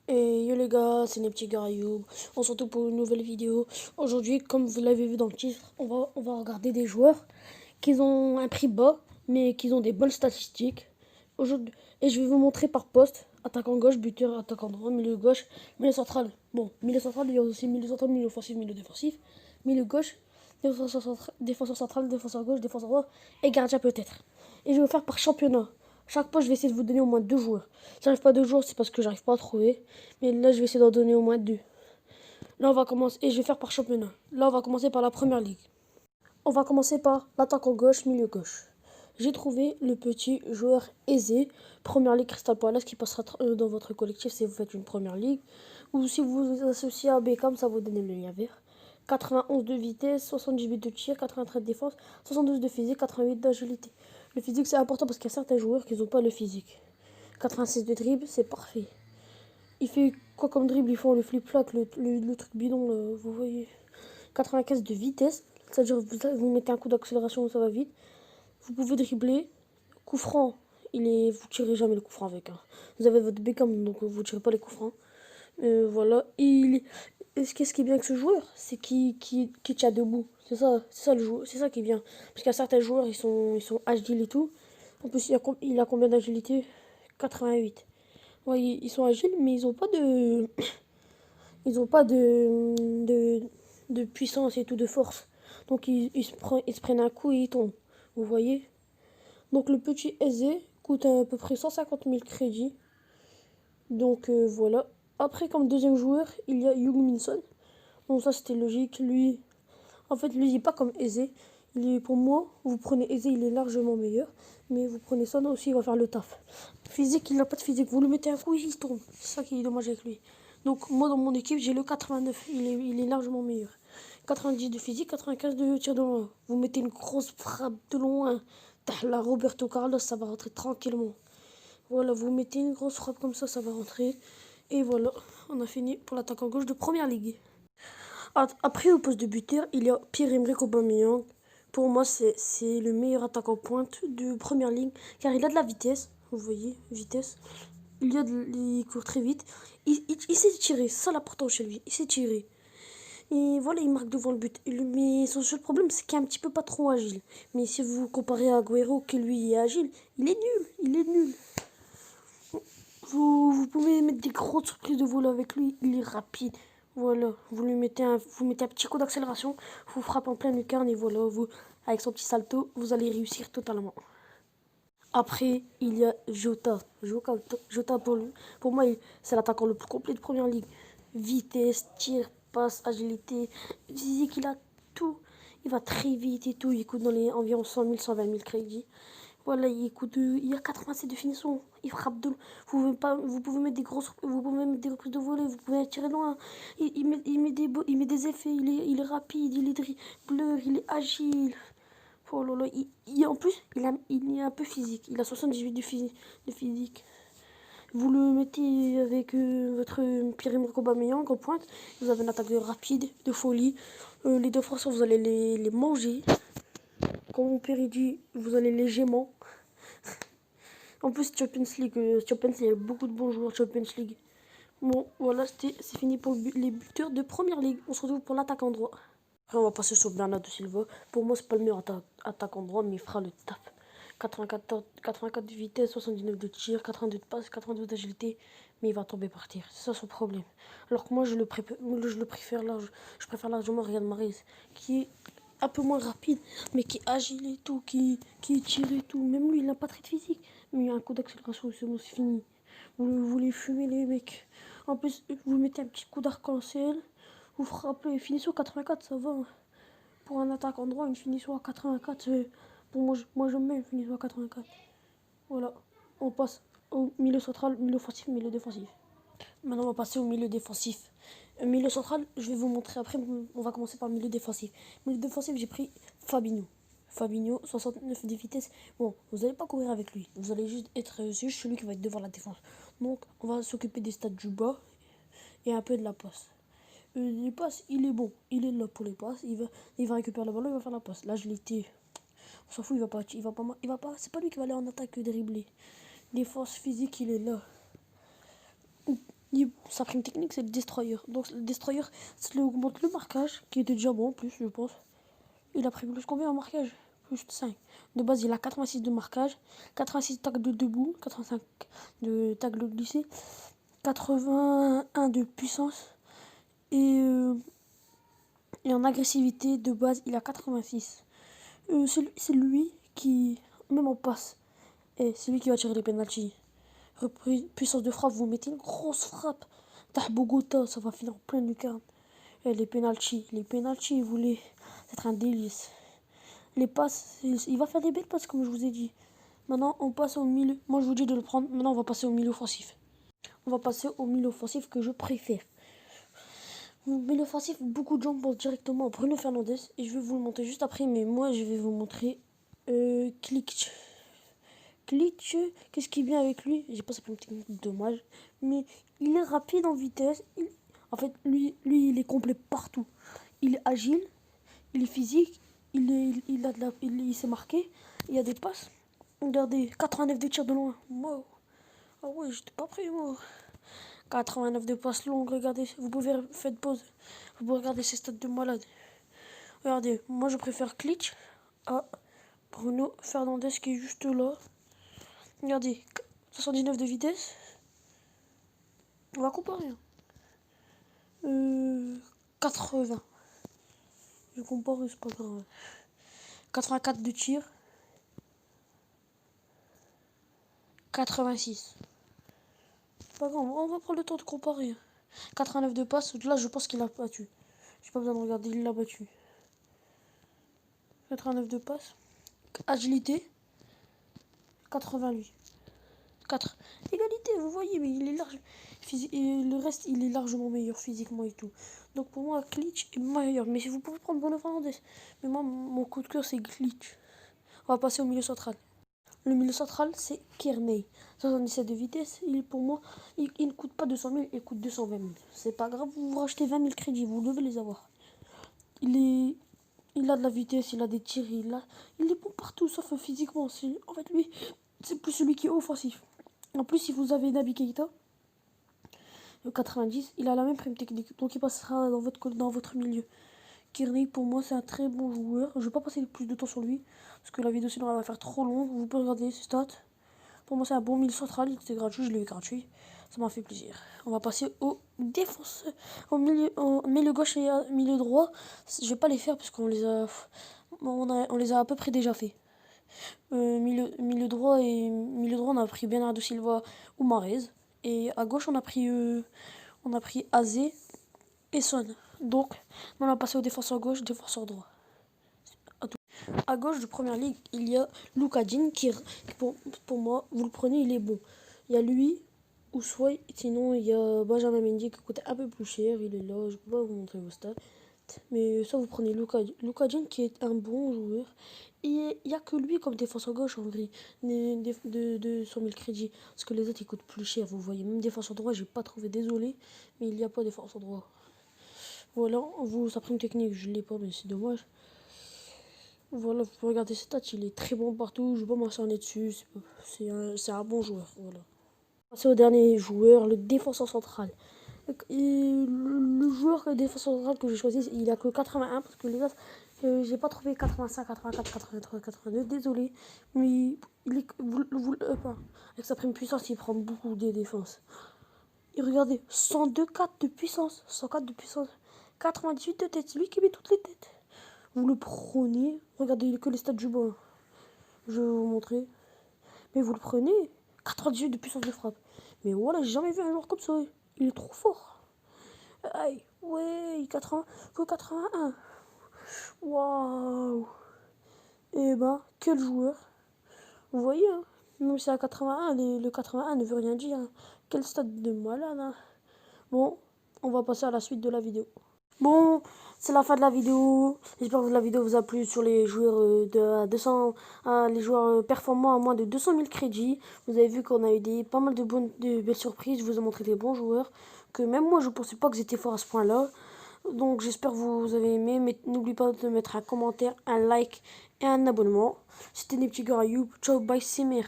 Et yo les gars, c'est les petits gars Youb. On se retrouve pour une nouvelle vidéo. Aujourd'hui, comme vous l'avez vu dans le titre, on va regarder des joueurs qui ont un prix bas, mais qui ont des bonnes statistiques. Aujourd'hui, et je vais vous montrer par poste. Attaquant gauche, buteur, attaquant droit, milieu gauche, milieu central. Bon, milieu central, il y a aussi milieu central, milieu offensif, milieu défensif. Milieu gauche, défenseur central, défenseur gauche, défenseur droit et gardien peut-être. Et je vais vous faire par championnat. Chaque fois, je vais essayer de vous donner au moins deux joueurs. Si j'arrive pas à deux joueurs, c'est parce que j'arrive pas à trouver. Mais là, je vais essayer d'en donner au moins deux. Là, on va commencer. Et je vais faire par championnat. Là, on va commencer par la première ligue. On va commencer par l'attaquant gauche, milieu gauche. J'ai trouvé le petit joueur aisé, première ligue Crystal Palace, qui passera dans votre collectif si vous faites une première ligue. Ou si vous vous associez à Beckham, ça va vous donner le lien vert. 91 de vitesse, 78 de tir, 93 de défense, 72 de physique, 88 d'agilité. Le physique, c'est important parce qu'il y a certains joueurs qui n'ont pas le physique. 86 de dribble, c'est parfait. Il fait quoi comme dribble? Ils font le flip-flap, le truc bidon, là, vous voyez. 95 de vitesse, c'est-à-dire vous mettez un coup d'accélération, ça va vite. Vous pouvez dribbler. Coup franc, vous tirez jamais le coup franc avec. Hein. Vous avez votre Beckham, donc vous tirez pas les coups francs. Voilà. Ce qui est bien avec ce joueur, c'est qu'il tient debout. C'est ça le joueur, c'est ça qui est bien. Parce qu'il y a certains joueurs, ils sont agiles et tout. En plus, il a combien d'agilité? 88. Ouais, ils sont agiles, mais ils ont pas de, ils ont pas de puissance et tout, de force. Donc ils se prennent un coup et ils tombent. Vous voyez? Donc le petit aisé coûte à peu près 150 000 crédits. Donc voilà. Après, comme deuxième joueur, il y a Young Minson. Bon, ça c'était logique. Lui, en fait, lui, il n'est pas comme aisé. Pour moi, vous prenez aisé, il est largement meilleur. Mais vous prenez Son aussi, il va faire le taf. Physique, il n'a pas de physique. Vous lui mettez un coup, il tombe. C'est ça qui est dommage avec lui. Donc moi, dans mon équipe, j'ai le 89. Il est largement meilleur. 90 de physique, 95 de tir de loin. Vous mettez une grosse frappe de loin. La Roberto Carlos, ça va rentrer tranquillement. Voilà, vous mettez une grosse frappe comme ça va rentrer. Et voilà, on a fini pour l'attaquant gauche de première ligue. Après, au poste de buteur, il y a Pierre-Emerick Aubameyang. Pour moi, c'est le meilleur attaquant pointe de première ligue, car il a de la vitesse. Vous voyez, vitesse. Il court très vite. Il sait tirer, c'est ça l'important chez lui. Il sait tirer. Et voilà, il marque devant le but. Mais son seul problème, c'est qu'il est un petit peu pas trop agile. Mais si vous comparez à Agüero, qui lui est agile, il est nul. Il est nul. Vous pouvez mettre des grosses surprises de vol avec lui. Il est rapide. Voilà, vous mettez un petit coup d'accélération, vous frappez en plein lucarne et voilà, avec son petit salto, vous allez réussir totalement. Après, il y a Jota. Jota pour moi, c'est l'attaquant le plus complet de première ligue. Vitesse, tir, passe, agilité, physique, il a tout. Il va très vite et tout. Il coûte dans les environ 100 000, 120 000 crédits. Voilà, il a 87 de finition. Il frappe de loin. Vous pouvez mettre vous pouvez mettre des reprises de volée. Vous pouvez tirer loin. Il met des effets. Il est rapide. Il est dribbleur. Il est agile. Oh là là, en plus, il est un peu physique. Il a 78 de physique. Vous le mettez avec votre Pierre-Emerick Aubameyang en pointe. Vous avez une attaque rapide, de folie. Les défenseurs, vous allez les manger. Comme mon père dit, vous allez les gémant. En plus, Champions League, il y a beaucoup de bons joueurs Champions League. Bon, voilà, c'est fini pour les buteurs de première ligue. On se retrouve pour l'attaque en droit. Après, on va passer sur Bernardo Silva. Pour moi, c'est pas le meilleur attaquant droit, mais il fera le taf. 84 de vitesse, 79 de tir, 82 de passe, 82 d'agilité, mais il va tomber par terre. C'est ça son problème. Alors que moi, je préfère largement Riyad Mahrez, qui est un peu moins rapide, mais qui est agile et tout, qui tire et tout. Même lui, il n'a pas très de physique, mais il a un coup d'accélération, c'est bon, c'est fini. Vous les fumez, les mecs. En plus, vous mettez un petit coup d'arc-en-ciel, vous frappez, finition 84, ça va. Pour un attaquant droit, une finition à 84, pour moi je mets une finition à 84. Voilà, on passe au milieu central, milieu offensif, milieu défensif. Maintenant, on va passer au milieu défensif. Milieu central, je vais vous montrer après. On va commencer par le milieu défensif. Milieu défensif, j'ai pris Fabinho. Fabinho, 69 de vitesse. Bon, vous n'allez pas courir avec lui. Vous allez juste être. C'est juste celui qui va être devant la défense. Donc, on va s'occuper des stats du bas et un peu de la passe. Les passes, il est bon. Il est là pour les passes. Il va récupérer le ballon, il va faire la passe. L'agilité, on s'en fout, il va pas. C'est pas lui qui va aller en attaque dribbler. Défense physique, il est là. Sa prime technique, c'est le Destroyer. Donc le Destroyer, ça lui augmente le marquage, qui était déjà bon en plus, je pense. Il a pris plus combien en marquage? Plus de 5. De base, il a 86 de marquage, 86 tacle de debout, 85 de tacle glissé, 81 de puissance. Et en agressivité, de base, il a 86. C'est lui qui, même en passe, c'est lui qui va tirer les penalties. Puissance de frappe, vous mettez une grosse frappe. Tah Bogota, ça va finir en pleine lucarne. Et les penalties, vous voulez, c'est un délice. Les passes, il va faire des belles passes, comme je vous ai dit. Maintenant, on passe au milieu. Moi, je vous dis de le prendre. Maintenant, on va passer au milieu offensif. On va passer au milieu offensif que je préfère. Mais l'offensif, beaucoup de gens pensent directement à Bruno Fernandes. Et je vais vous le montrer juste après. Mais moi, je vais vous montrer Klich. Klich, qu'est-ce qui est bien avec lui? J'ai pas sa prime technique, dommage. Mais il est rapide en vitesse. En fait, lui, il est complet partout. Il est agile, il est physique, il s'est marqué. Il y a des passes. Regardez, 89 de tir de loin. Wow. Ah ouais, j'étais pas prêt, moi. 89 de passes longues, regardez, vous pouvez faire pause. Vous pouvez regarder ces stats de malade. Regardez, moi je préfère Klich à Bruno Fernandes qui est juste là. Regardez, 79 de vitesse. On va comparer. 80. Je compare, c'est pas grave. 84 de tir. 86. Pas grave, on va prendre le temps de comparer. 89 de passe, là je pense qu'il a battu. J'ai pas besoin de regarder, il l'a battu. 89 de passe. Agilité. 80 lui. 4. Égalité, vous voyez, mais il est large. Et le reste, il est largement meilleur physiquement et tout. Donc pour moi, Klich est meilleur. Mais si vous pouvez prendre Bruno Fernandes. Mais moi, mon coup de cœur, c'est Klich. On va passer au milieu central. Le milieu central, c'est Kearney. 77 de vitesse. Pour moi, il ne coûte pas 200 000, il coûte 220 000. C'est pas grave, vous rachetez 20 000 crédits, vous devez les avoir. Il a de la vitesse, il a des tirs, il est bon partout, sauf physiquement. En fait, lui, c'est plus celui qui est offensif. En plus, si vous avez Naby Keita, le 90, il a la même prime technique. Donc, il passera dans votre milieu. Kearney, pour moi, c'est un très bon joueur. Je ne vais pas passer plus de temps sur lui. Parce que la vidéo, sinon, elle va faire trop longue. Vous pouvez regarder ses stats. Pour moi, c'est un bon milieu central. Il était gratuit, je l'ai eu gratuit. Ça m'a fait plaisir. On va passer au défenseur. Au milieu gauche et milieu droit. Je vais pas les faire parce qu'on les a... On les a à peu près déjà fait. Milieu droit, on a pris Bernardo Silva ou Mahrez. Et à gauche, on a pris Azé et Son. Donc, on va passer au défenseur gauche, défenseur droit. À gauche de première ligue, il y a Lucas Digne qui pour moi, vous le prenez, il est bon. Il y a lui, ou soit, sinon il y a Benjamin Mendy qui coûte un peu plus cher, il est là, je peux pas vous montrer vos stats. Mais ça, vous prenez Lucas Digne qui est un bon joueur. Et il n'y a que lui comme défenseur gauche en vrai, de 100 000 crédits. Parce que les autres ils coûtent plus cher, vous voyez. Même défenseur droit, j'ai pas trouvé, désolé, mais il n'y a pas défenseur droit. Voilà, sa prime technique, je l'ai pas, mais c'est dommage. Voilà, vous pouvez regarder ses stats, il est très bon partout, je vais pas m'acharner dessus, c'est un bon joueur, voilà. Passer au dernier joueur, le défenseur central. Le joueur défenseur central que j'ai choisi, il a que 81 parce que les autres, j'ai pas trouvé 85, 84, 83, 82, désolé. Mais avec sa prime puissance, il prend beaucoup de défense. Et regardez, 102,4 de puissance, 104 de puissance, 98 de tête, c'est lui qui met toutes les têtes. Vous le prenez, regardez que les stats du bas. Je vais vous montrer. Mais vous le prenez, 98 de puissance de frappe. Mais voilà, j'ai jamais vu un joueur comme ça. Il est trop fort. Aïe, ouais, 81. Waouh. Et ben, quel joueur. Vous voyez, hein, même si c'est à 81, le 81 ne veut rien dire. Hein. Quel stade de malade. Hein. Bon, on va passer à la suite de la vidéo. Bon, c'est la fin de la vidéo. J'espère que la vidéo vous a plu sur les joueurs les joueurs performants à moins de 200 000 crédits. Vous avez vu qu'on a eu pas mal de belles surprises. Je vous ai montré des bons joueurs que même moi je pensais pas que j'étais fort à ce point-là. Donc j'espère que vous avez aimé. Mais n'oubliez pas de mettre un commentaire, un like et un abonnement. C'était les petits gars Ayoub. Ciao, bye, c'est mère.